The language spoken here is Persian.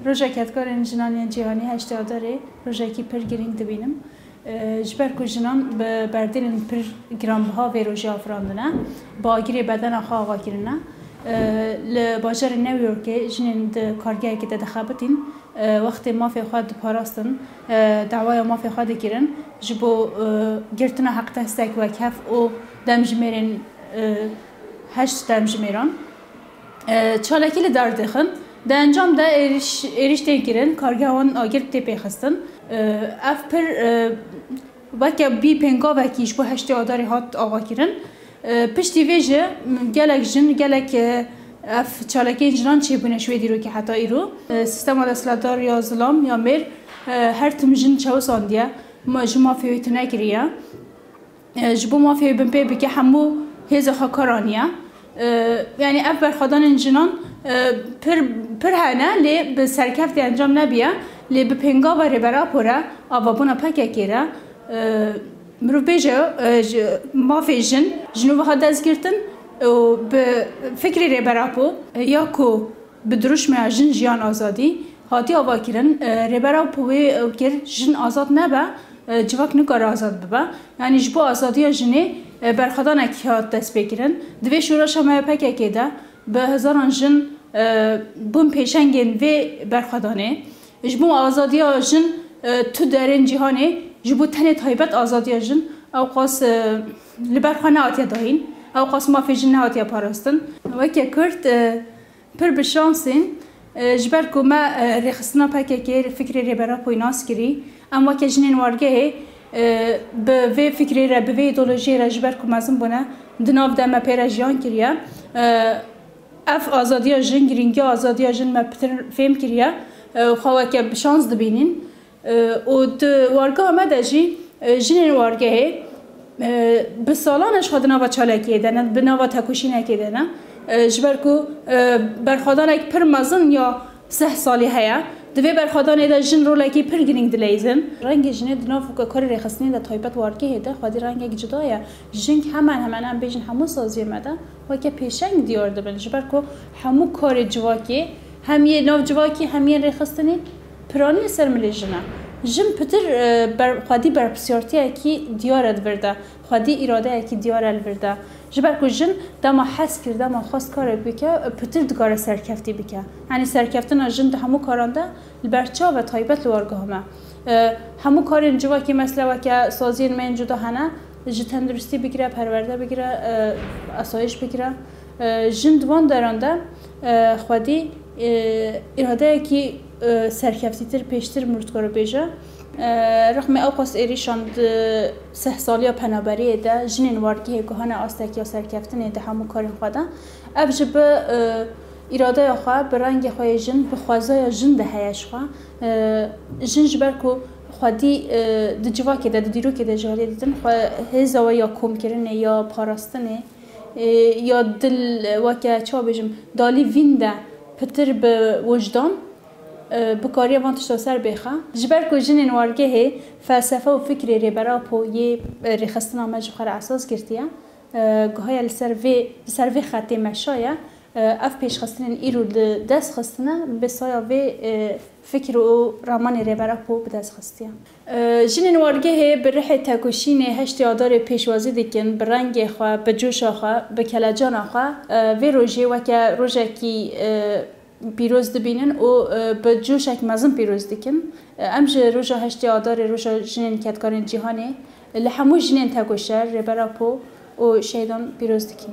روزا کتکارن جنانی جهانی هشت داره روزا کی پر گرینگ دبینم جبر کو جنان به بردن پر گرام ها و روزا افراندنه با گیری بدن آخا کردنه ل بازار نیویورک جنین کارگری که دخابتین وقت ما في خود پاراستن دعوای ما في خود کردن جبو گرتنا حق تستک و کف او دمجمیرن هشت دمجمیران چالکی لداردخن ده انجام ده ایریش تیکرن کارگاهان آگر تپی خستن اف پر وقتی بی پنگا وکیش با هشت آداری هات آقا کردن پشتی ویژه گلک جن گلک اف چالکی جنان چی بونه شوی دیرو که حتی ایرو سیستم دستلاتار یا ظلام یا مر هر تم جن چه ساندیه ما جمع فیویت نگریه جبو ما فیوی بنپی بکه همو هیز خاکارانیه یعنی اف برخدان جنان پر هنه لی به سرکفت انجام نبیه لی به پنگا و ربرا پره آوابونا پکه کره مرو بیجه مافی جنوب ها دست گرتن و به فکری ربرا پو یا کو به دروش می جن جیان آزادی هاتی آوا کرن ربرا پوی کر جن آزاد نبه جواک نکار آزاد ببه یعنی جبو آزادی جنه برخدان اکیات دست بگیرن دوی شورش همه پکه کده به هزاران جن بون پیشنگین و برخدانه جبو آزادی جن تو درین جهانه جبو تنه تایبت آزادی جن او قاس لبرخانه آتیا داین او قاس مافی جن آتیا پاراستن وکی کرد پر بشانسین جبر که ما رخصنا پکه که فکر ربرا پویناس کری اما که جنین وارگه به فکری را به ایدئولوژی را جبر که مازن بونه دناف دم پیرا جیان کریه اف آزادی جن گرینگی آزادی جن ما پتر فهم کریه خواه که بشانس دبینین و وارگه ما دجی جنین وارگه به سالانش خود نوا چالکی دنه به نوا تکوشی نکیدنه جبر که برخوادان یک پر مزن یا 3 سالی هیا دوی برخوادان ایده جن رولاکی پر گرینگ دلیزن رنگ جنه دناف که کاری رخصنی ده تایبت وارگه هده خودی رنگ یک جدایه جنگ همان هم بیشن همو سازی مده و که پیشنگ دیار دبن جبر که همو کار جواکی همیه ناف جواکی همیه رخصنی پرانی سر ملی جنه جن پتر خودی بر بسیارتی اکی دیارد ورده خودی اراده اکی دیارد ورده جبر که جن دما حس کرده ما خواست کار بکه پتر دکار سرکفتی بکه یعنی سرکفتن جن ده همو کارانده البرچه و تایبت لوارگه همه همو کار جوا که مثلا و که سازین من جدا هنه جن تندرستی بگیره پرورده بگیره اسایش بگیره جن دوان درانده خودی اراده اکی سرکفتی تر پیشتر مردکارو بیجه رغم اوقاس ایریشان 3 سالیا پنابریه ده جنین وارگی گهانه آستک یا سرکفتنه ده همو کارین خواده افج به اراده خواه به رنگ خواه جن به خوازای جن ده هیش خواه جن جبر که خودی ده جوا که ده دیرو که ده جالی دیدن خواه هزاوه یا کم کرنه یا پاراستنه یا دل وکه چا بجم دالی وین ده پتر به وجدان بکاری وانتش سر بخا جبر کو جنین وارگه فلسفه و فکر ربرا پو یه رخصتنا مجبور اساس گرتیه گهای سر و خطی مشایه اف پیش خستن ایرو دست خستنه به سایا و فکر و رامان ربرا پو به دست خستیه جنین وارگه به رح تکوشین هشت آدار پیشوازی دیکن به رنگ خواه به جوش خواه به کلجان خواه و روژه و که روژه کی پیروز دبینن و به جوشک مزن پیروز دکن امج روزا هشت آدار روزا جنین کتکارن جهانی لحمو جنین تگوشر ربرا پو و شیدان پیروز دکن